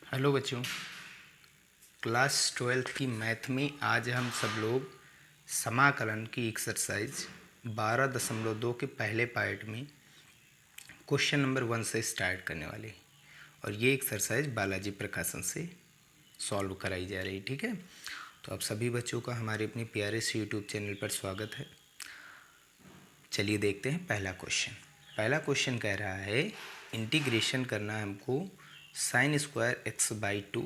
Hello बच्चों, class 12th की math में आज हम सब लोग समाकलन की एक्सरसाइज 12.2 के पहले पार्ट में क्वेश्चन नंबर 1 से स्टार्ट करने वाले हैं। और ये एक्सरसाइज बालाजी प्रकाशन से सॉल्व कराई जा रही, ठीक है। तो आप सभी बच्चों का हमारे अपने प्यारे से यूट्यूब चैनल पर स्वागत है। चलिए देखते हैं पहला क्वेश्चन। पहला क्वेश्चन कह रहा है इंटीग्रेशन करना है हमको साइन स्क्वायर एक्स बाई 2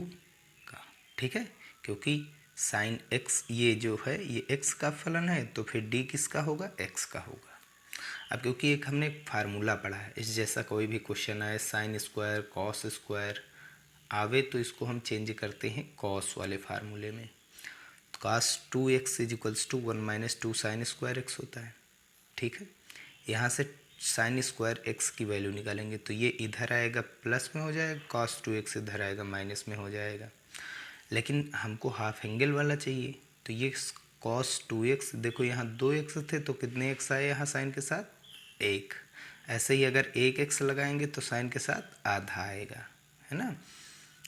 का, ठीक है। क्योंकि साइन एक्स ये जो है ये एक्स का फलन है, तो फिर डी किसका होगा, एक्स का होगा। अब क्योंकि एक हमने फार्मूला पढ़ा है, इस जैसा कोई भी क्वेश्चन आए साइन स्क्वायर कॉस स्क्वायर आवे तो इसको हम चेंज करते हैं कॉस वाले फार्मूले में। तो cos 2x is equals to 1 minus 2 sine square x होता है, ठीक है। यहाँ से साइन स्क्वायर एक्स की वैल्यू निकालेंगे तो ये इधर आएगा प्लस में हो जाएगा, कॉस 2x इधर आएगा माइनस में हो जाएगा। लेकिन हमको हाफ एंगल वाला चाहिए, तो ये कॉस 2x, देखो यहाँ 2x थे तो कितने x आए यहाँ साइन के साथ, 1। ऐसे ही अगर 1x लगाएंगे तो साइन के साथ आधा आएगा, है ना।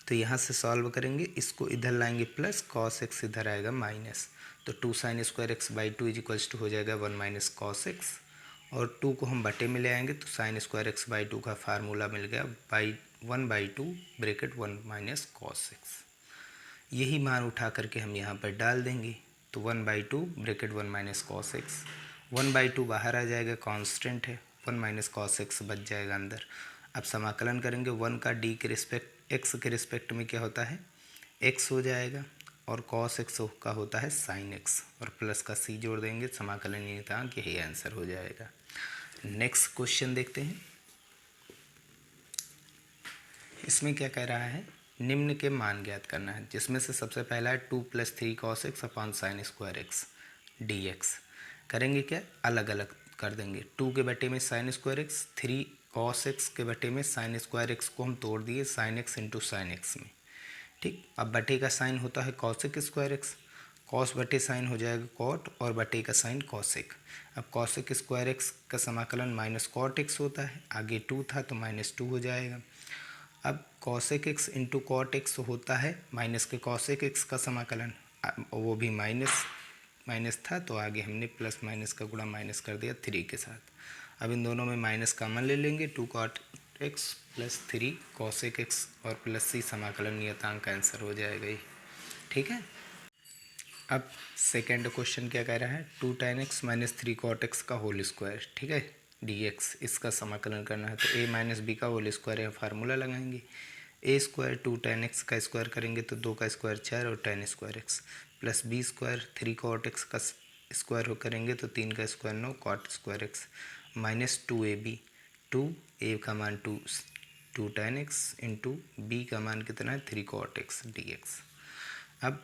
तो यहाँ से सॉल्व करेंगे, इसको इधर लाएंगे प्लस, कॉस एक्स इधर आएगा माइनस, तो 2 sine square x by 2 is equals to हो जाएगा 1 माइनस कॉस एक्स। और 2 को हम बटे में ले आएंगे तो साइन स्क्वायर एक्स बाई 2 का फार्मूला मिल गया by 1/2 bracket 1 minus cos x. यही मान उठा करके हम यहाँ पर डाल देंगे, तो 1/2 ब्रैकेट 1 माइनस कॉस एक्स, 1/2 बाहर आ जाएगा, कांस्टेंट है, 1 माइनस कॉस एक्स बच जाएगा अंदर। अब समाकलन करेंगे 1 का डी के रिस्पेक्ट एक्स के रिस्पेक्ट में क्या होता है, एक्स हो जाएगा, और कॉस एक्स का होता है साइन एक्स, और प्लस का सी जोड़ देंगे, समाकलन नियतांक यही आंसर हो जाएगा। नेक्स्ट क्वेश्चन देखते हैं। इसमें क्या कह रहा है, निम्न के मान ज्ञात करना है, जिसमें से सबसे पहला है 2 + 3 cos x upon sine square x dx। करेंगे क्या, अलग अलग कर देंगे। 2 के बटे में sign square x, 3 cos x के बटे में साइन स्क्वायर एक्स को हम तोड़ दिए sine x into sine x में, ठीक। अब बटे का साइन होता है कॉसेक स्क्वायर एक्स, कॉस बटे साइन हो जाएगा कॉट, और बटे का साइन कॉसेक। अब कॉसेक स्क्वायर एक्स का समाकलन माइनस कॉट एक्स होता है, आगे 2 था तो -2 हो जाएगा। अब cosec x into cot x होता है माइनस के कॉसेक एक्स का समाकलन, वो भी माइनस था तो आगे हमने प्लस माइनस का गुणा माइनस कर दिया 3 के साथ। अब इन दोनों में माइनस कॉमन ले लेंगे, 2 cot x plus 3 cosec x और प्लस सी, समाकलन नियतांक का आंसर हो जाएगा ये, ठीक है। अब सेकेंड क्वेश्चन क्या कह रहा है, 2 tan x minus 3 cot x का होल स्क्वायर, ठीक है, dx, इसका समाकलन करना है। तो a माइनस बी का होल स्क्वायर है, फार्मूला लगाएंगे, a स्क्वायर 2 tan x का स्क्वायर करेंगे तो 2 का स्क्वायर 4 और tan square x, plus B square 3 cot x का स्क्वायर हो करेंगे तो 3 का square 9 cot square x, minus 2ab, 2a का मान 2 tan x इंटू बी का मान कितना है 3 cot x dx। अब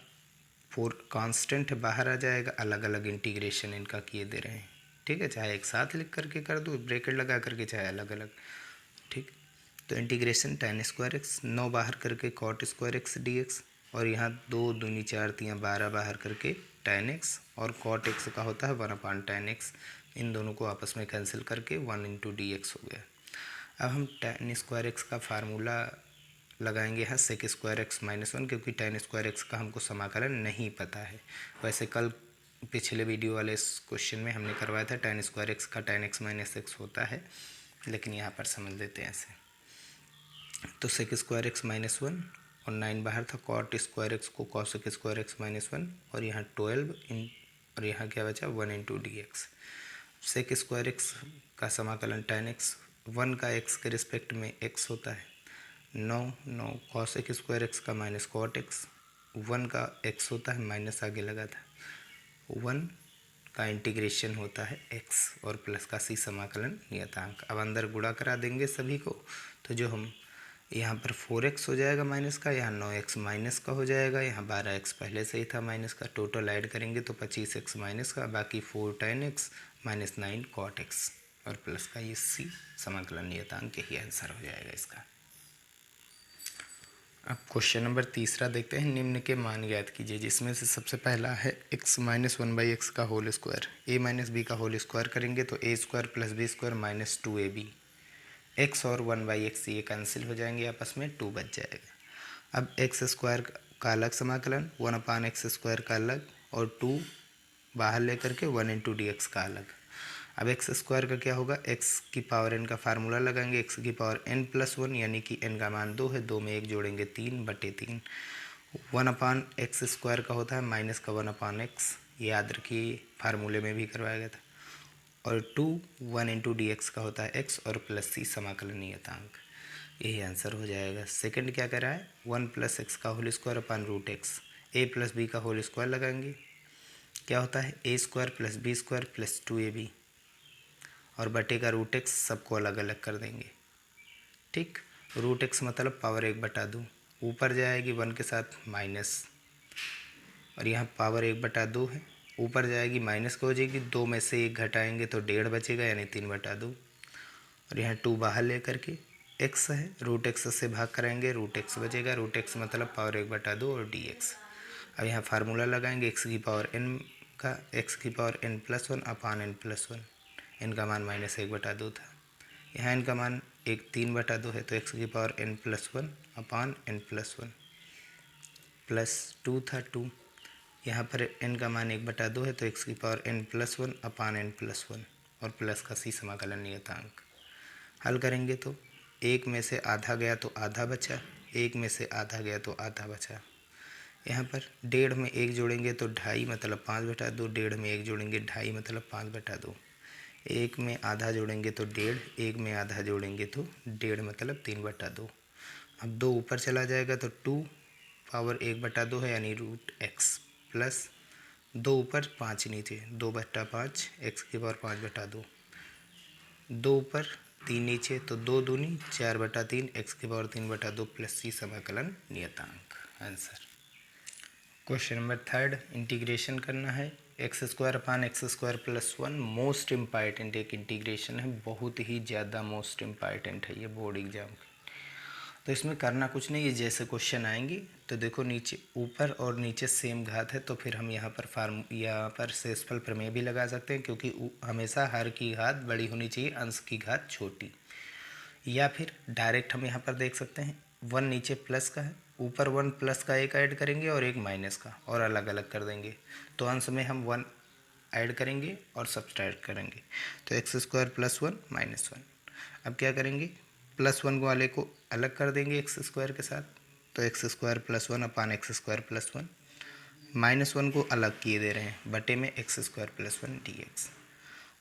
4 कांस्टेंट बाहर आ जाएगा, अलग अलग इंटीग्रेशन इनका किए दे रहे हैं, ठीक है। चाहे एक साथ लिख करके कर दो ब्रैकेट लगा करके, चाहे अलग अलग, ठीक। तो इंटीग्रेशन tan स्क्वायर एक्स 9 बाहर करके cot स्क्वायर एक्स dx, और यहाँ 2 दूनी 4 3 12 बाहर करके tan x, और cot x का होता है 1/tan x, इन दोनों को आपस में कैंसिल करके 1 इंटू dx हो गया। अब हम tan स्क्वायर एक्स का फार्मूला लगाएंगे यहाँ सेक स्क्वायर एक्स माइनस 1, क्योंकि tan स्क्वायर एक्स का हमको समाकलन नहीं पता है। वैसे कल पिछले वीडियो वाले इस क्वेश्चन में हमने करवाया था tan स्क्वायर एक्स का tan x माइनस एक्स होता है, लेकिन यहाँ पर समझ लेते हैं ऐसे। तो सेक स्क्वायर एक्स माइनस 1 और 9 बाहर था, कॉट स्क्वायर एक्स को कॉसेक स्क्वायर एक्स माइनस 1, और यहाँ 12 इन, और यहाँ क्या बचा 1 into d x. Sec square x का समाकलन tan x, 1 का x के रिस्पेक्ट में x होता है 9 कॉसेक स्क्वायर एक्स का माइनस कॉट एक्स, 1 का x होता है माइनस आगे लगा था, 1 का इंटीग्रेशन होता है x, और प्लस का सी, समाकलन नियतांक। अब अंदर गुणा करा देंगे सभी को, तो जो हम यहाँ पर 4x हो जाएगा माइनस का, यहाँ 9x माइनस का हो जाएगा, यहाँ 12x पहले से ही था माइनस का, टोटल ऐड करेंगे तो 25x माइनस का, बाकी 4 tan x minus 9 cot x, और प्लस का ये सी, समाकलन नियतांक यही आंसर हो जाएगा इसका। अब क्वेश्चन नंबर तीसरा देखते हैं, निम्न के मान ज्ञात कीजिए, जिसमें से सबसे पहला है x माइनस 1/x का whole square, a minus B का होल स्क्वायर करेंगे तो a square plus B square minus 2ab, x और 1/x ये कैंसिल हो जाएंगे आपस में, 2 बच जाएगा। अब एक्स स्क्वायर का अलग समाकलन, 1/x² का अलग, और 2 बाहर लेकर के 1 इंटू डी एक्स का अलग। अब एक्स स्क्वायर का क्या होगा, एक्स की पावर n का फार्मूला लगाएंगे, एक्स की पावर n+1 यानी कि n का मान 2 है, 2 में 1 जोड़ेंगे 3/3। 1/x² का होता है माइनस का 1/x, याद रखिए फार्मूले में भी करवाया गया था। और 2 1 इंटू डी एक्स का होता है x और प्लस c समाकलन नियतांक। यही आंसर हो जाएगा। सेकंड क्या कर रहा है, 1+x का whole square upon √x, a+b का होल स्क्वायर लगाएंगे, क्या होता है a² + b² + 2ab, और बटे का √x सबको अलग अलग कर देंगे। ठीक, √x मतलब पावर 1/2, ऊपर जाएगी 1 के साथ माइनस, और यहाँ पावर 1/2 है, ऊपर जाएगी माइनस को हो जाएगी, 2 में से 1 घटाएंगे तो 1.5 बचेगा यानी 3/2, और यहाँ 2 बाहर लेकर के x है, √x से भाग कराएंगे, √x बचेगा, √x मतलब पावर 1/2 और dx। अब यहाँ फार्मूला लगाएंगे, x की पावर n+1 अपान n+1, n का मान -1/2 था, यहाँ n का मान 3/2 है, तो x की पावर n+1 अपान n+1 प्लस 2 था 2, यहाँ पर n का मान 1/2 है, तो x की पावर n+1 अपान n+1 और प्लस का c समाकलन नियतांक। हल करेंगे तो 1 में से आधा गया तो आधा बचा, 1 में से आधा गया तो आधा बचा। यहाँ पर 1.5 में 1 जोड़ेंगे तो 2.5 मतलब 5/2, 1.5 में 1 जोड़ेंगे 2.5 मतलब 5/2, 1 में आधा जोड़ेंगे तो 1.5, 1 में आधा जोड़ेंगे तो 1.5 मतलब 3/2। अब 2 ऊपर चला जाएगा तो 2 पावर 1/2 है यानी √x, प्लस 2 ऊपर 5 नीचे, 2/5, x की पावर 5/2, 2 ऊपर 3 नीचे, तो 2 दूनी 4/3, x की पावर 3/2 प्लस c समाकलन नियतांक। Answer. Question number third, integration करना है, x² अपान x² + 1। मोस्ट इम्पॉर्टेंट एक इंटीग्रेशन है, बहुत ही ज़्यादा मोस्ट इम्पॉर्टेंट है ये बोर्ड एग्जाम के। तो इसमें करना कुछ नहीं है, जैसे क्वेश्चन आएंगे तो देखो नीचे ऊपर और नीचे सेम घात है, तो फिर हम यहाँ पर शेषफल प्रमेय भी लगा सकते हैं, क्योंकि हमेशा हर की घात बड़ी होनी चाहिए, अंश की घात छोटी। या फिर डायरेक्ट हम यहाँ पर देख सकते हैं 1 नीचे प्लस का है, ऊपर 1 प्लस का एक ऐड करेंगे और एक माइनस का, और अलग अलग कर देंगे, तो अंश में हम 1 ऐड करेंगे और सब्सट्रैक्ट करेंगे, तो x² + 1 -1। अब क्या करेंगे, +1 वाले को अलग कर देंगे x² के साथ, तो x² + 1 अपान x² + 1, -1 को अलग किए दे रहे हैं, बटे में x² + 1 dx।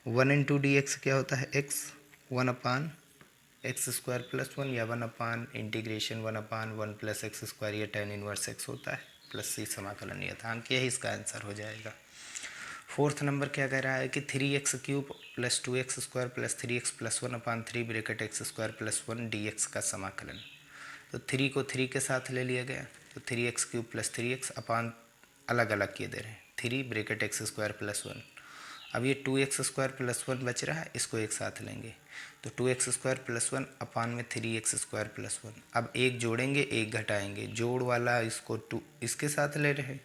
1 into d x क्या होता है x, 1 अपान x² + 1 या 1 अपान इंटीग्रेशन 1/1 + x², या tan इनवर्स x होता है, प्लस c समाकलन नियतांक। यही इसका आंसर हो जाएगा। फोर्थ नंबर क्या कह रहा है कि 3x³ + 2x² + 3x + 1/3 bracket x² + 1 dx का समाकलन। तो 3 को 3 के साथ ले लिया गया, तो 3x³ + 3x अपान अलग अलग किए दे रहे हैं, 3 ब्रैकेट x² + 1। अब ये 2x² + 1 बच रहा है, इसको एक साथ लेंगे, तो 2x² + 1 अपान में 3x² + 1। अब एक जोड़ेंगे एक घटाएंगे, जोड़ वाला इसको 2 इसके साथ ले रहे हैं,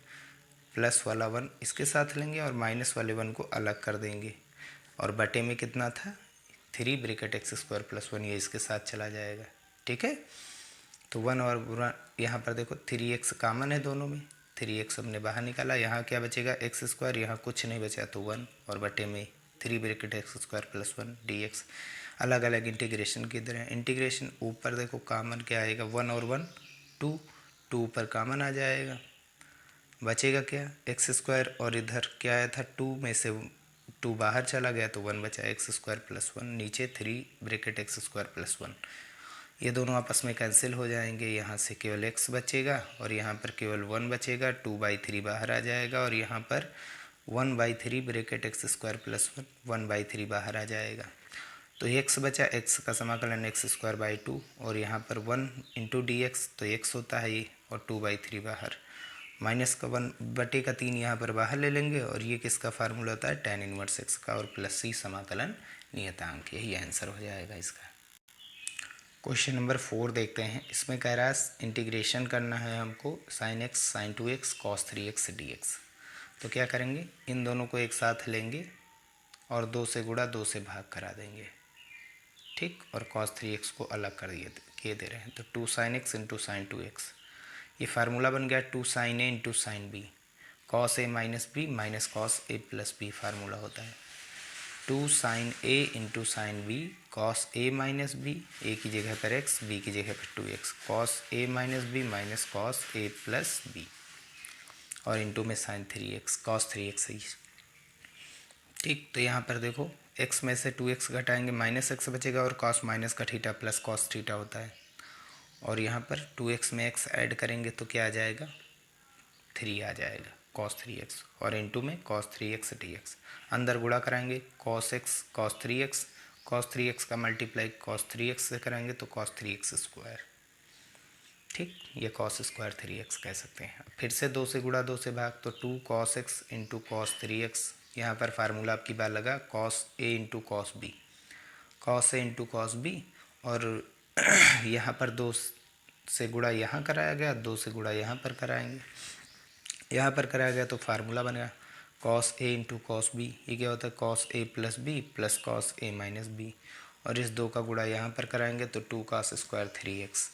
प्लस वाला 1 इसके साथ लेंगे, और माइनस वाले 1 को अलग कर देंगे, और बटे में कितना था 3 ब्रैकेट x² + 1, ये इसके साथ चला जाएगा। ठीक है, तो 1 और यहाँ पर देखो 3x कॉमन है दोनों में, 3x हमने बाहर निकाला, यहाँ क्या बचेगा x², यहाँ कुछ नहीं बचा तो 1, और बटे में 3 ब्रैकेट x² + 1 dx। अलग अलग इंटीग्रेशन की तरह इंटीग्रेशन, ऊपर देखो कॉमन क्या आएगा, 1 और 1 2, 2 ऊपर कॉमन आ जाएगा, बचेगा क्या x², और इधर क्या आया था 2 में से 2 बाहर चला गया तो 1 बचा, x² + 1 नीचे 3 ब्रैकेट x² + 1, ये दोनों आपस में कैंसिल हो जाएंगे, यहाँ से केवल x बचेगा और यहाँ पर केवल 1 बचेगा, 2/3 बाहर आ जाएगा, और यहाँ पर 1/3 ब्रैकेट x² + 1, 1/3 बाहर आ जाएगा, तो x बचा, x का समाकलन x² / 2, और यहाँ पर 1 इंटू dx, तो x होता है ये, और 2/3 बाहर, माइनस का 1 बटे का 3 यहाँ पर बाहर ले लेंगे, और ये किसका फार्मूला होता है tan इनवर्स x का, और प्लस c समाकलन नियतांक। यही आंसर हो जाएगा इसका। क्वेश्चन नंबर 4 देखते हैं, इसमें कह रहा है इंटीग्रेशन करना है हमको sin x sin 2x cos 3x dx। तो क्या करेंगे, इन दोनों को एक साथ लेंगे और 2 से गुणा 2 से भाग करा देंगे, ठीक, और cos 3x को अलग कर किए दे रहे हैं, तो 2 sin x × sin 2x, ये फार्मूला बन गया 2 sin a into sine B, cos A minus B minus cos A plus B formula होता है। 2 sin a into sine B cos A minus B, A की जगह पर x, बी की जगह पर 2x, cos A minus B minus cos A plus B, और into में साइन 3x कॉस 3x है। ठीक, तो यहाँ पर देखो x में से 2x घटाएंगे माइनस x बचेगा, और कॉस माइनस का थीटा प्लस कॉस थीटा होता है, और यहाँ पर 2x में x ऐड करेंगे तो क्या आ जाएगा 3 आ जाएगा cos 3x, और इंटू में cos 3x dx, अंदर गुणा कराएंगे cos x cos 3x का मल्टीप्लाई cos 3x से कराएंगे तो cos 3x स्क्वायर। ठीक, ये cos स्क्वायर 3x कह सकते हैं। फिर से 2 से गुणा 2 से भाग, तो 2 cos x into cos 3x, यहाँ पर फार्मूला आपकी बार लगा cos a into cos b, cos a into cos b, और यहाँ पर 2 से गुणा यहाँ कराया गया, 2 से गुणा यहाँ पर कराएंगे, यहाँ पर कराया गया तो फार्मूला बनेगा cos a into cos b, ये क्या होता है cos a plus b plus cos a minus b, और इस 2 का गुणा यहाँ पर कराएंगे तो 2 cos स्क्वायर 3x।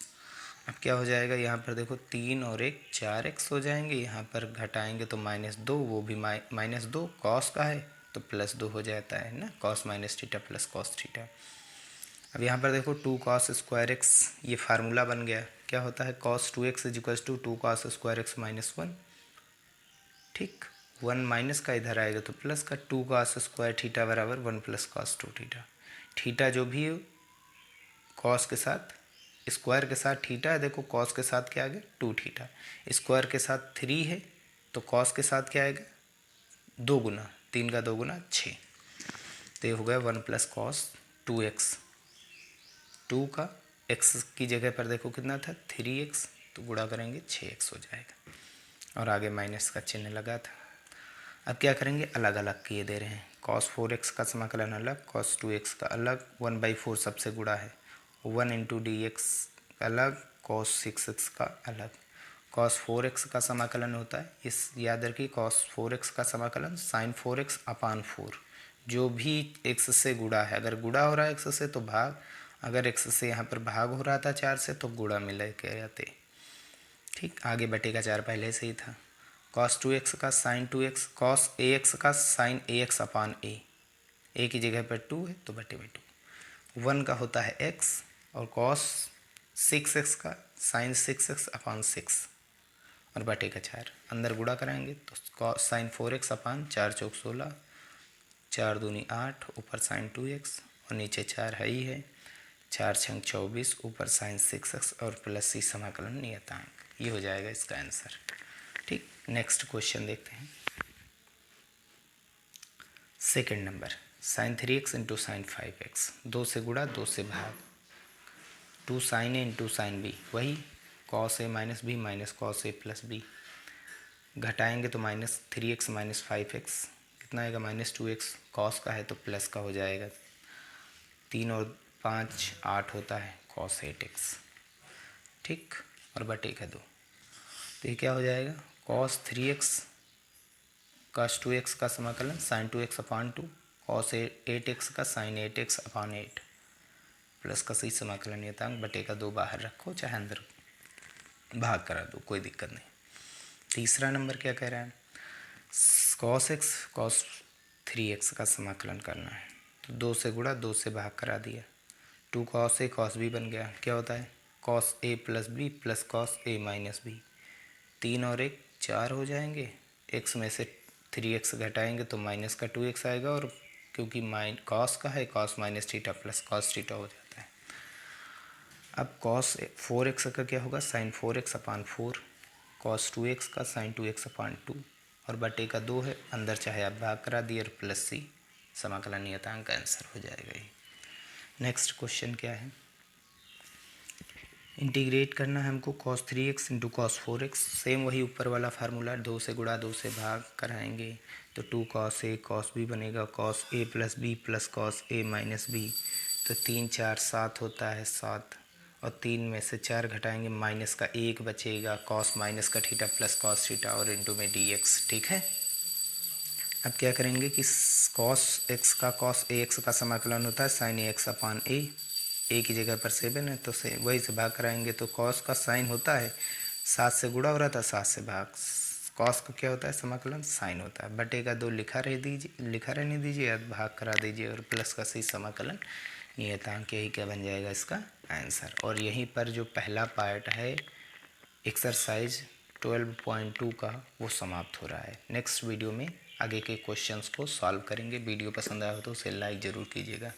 अब क्या हो जाएगा, यहाँ पर देखो 3 और 1 4x हो जाएंगे, यहाँ पर घटाएंगे तो -2, वो भी -2 cos का है तो +2 हो जाता है ना, cos minus theta plus cos theta. अब यहाँ पर देखो 2 cos स्क्वायर x, ये फार्मूला बन गया, क्या होता है cos 2x is equals to 2 cos square x minus 1। ठीक, 1 माइनस का इधर आएगा तो प्लस का, 2 cos स्क्वायर थीटा बराबर 1 प्लस cos 2 थीटा। थीटा जो भी हो cos के साथ, स्क्वायर के साथ थीटा है, देखो cos के साथ क्या आ गया 2 थीटा, स्क्वायर के साथ 3 है तो cos के साथ क्या आएगा 2 गुना, 3 का 2 गुना 6, तो ये हो गया 1 प्लस cos 2x। 2 का x की जगह पर देखो कितना था 3x, तो गुणा करेंगे 6x हो जाएगा, और आगे माइनस का चिन्ह लगा था। अब क्या करेंगे, अलग अलग किए दे रहे हैं, cos 4x का समाकलन अलग, cos 2x का अलग, 1/4 सबसे गुणा है, 1 इंटू डी एक्स अलग, cos 6x का अलग। cos 4x का समाकलन होता है, इस याद रखिए cos 4x का समाकलन sin 4x अपान 4, जो भी x से गुणा है, अगर गुणा हो रहा है x से तो भाग, अगर x से यहाँ पर भाग हो रहा था 4 से तो गुणा मिले के जाते। ठीक, आगे बटेगा 4 पहले से ही था, cos 2x का sin 2x, cos ax का sin ax अपान a की जगह पर 2 है तो बटे 2, 1 का होता है x, और cos 6x का sin 6x अपान 6, और बटेगा 4, अंदर गुणा कराएंगे तो sin 4x अपान 4 चौक 16, 4 दूनी 8, ऊपर sin 2x, और नीचे 4 है ही है, 4 छंग 24, ऊपर sin 6x, और प्लस c समाकलन नियतांक, ये हो जाएगा इसका आंसर। ठीक, नेक्स्ट क्वेश्चन देखते हैं। Second number, sin 3x into sine 5x, 2 से गुणा 2 से भाग, 2 sin a into sine b, वही cos a minus B minus cos a plus b, घटाएंगे तो -3x माइनस 5x कितना आएगा -2x, cos का है तो प्लस का हो जाएगा, 3 और 5 8 होता है cos 8x। ठीक, और बटे का 2, तो ये क्या हो जाएगा cos 3x cos 2x का समाकलन sin 2x अपान 2, cos 8x का sin 8x अपान 8, प्लस का सही समाकलन नियतांक, बटे का 2 बाहर रखो चाहे अंदर भाग करा दो, कोई दिक्कत नहीं। तीसरा नंबर क्या कह रहा है, cos x cos 3x का समाकलन करना है, तो 2 से गुणा 2 से भाग करा दिया, 2 cos a cos b बन गया, क्या होता है cos a plus b plus cos a minus b, 3 और 1 4 हो जाएंगे, x में से 3x घटाएंगे तो माइनस का 2x आएगा, और क्योंकि cos का है cos minus theta plus cos theta हो जाता है। अब cos 4x का क्या होगा sin 4x अपान 4, cos 2x का sin 2x अपान 2, और बटे का 2 है, अंदर चाहे आप भाग करा दिए, और प्लस सी समाकलन नियतांक का आंसर हो जाएगा ये। नेक्स्ट क्वेश्चन क्या है, इंटीग्रेट करना है हमको cos 3x into cos 4x, same वही ऊपर वाला फार्मूला, 2 से गुणा 2 से भाग कराएंगे तो 2 cos a cos b बनेगा, cos a plus b plus cos a minus b, तो 3 4 7 होता है 7, और 3 में से 4 घटाएंगे माइनस का 1 बचेगा, cos माइनस का थीटा प्लस cos थीटा, और इंटू में dx। ठीक है, अब क्या करेंगे कि cos x का cos ax का समाकलन होता है sin ax अपान a की जगह पर 7 है तो से वही से भाग कराएंगे, तो cos का साइन होता है 7 से गुणा हो रहा था, 7 से भाग। कॉस का क्या होता है, समाकलन साइन होता है। बटे का 2 लिखा रहने दीजिए या भाग करा दीजिए, और प्लस का सही समाकलन नियतांक, यही क्या बन जाएगा इसका आंसर। और यहीं पर जो पहला पार्ट है एक्सरसाइज 12.2 का वो समाप्त हो रहा है। नेक्स्ट वीडियो में आगे के क्वेश्चंस को सॉल्व करेंगे। वीडियो पसंद आया हो तो उसे लाइक ज़रूर कीजिएगा।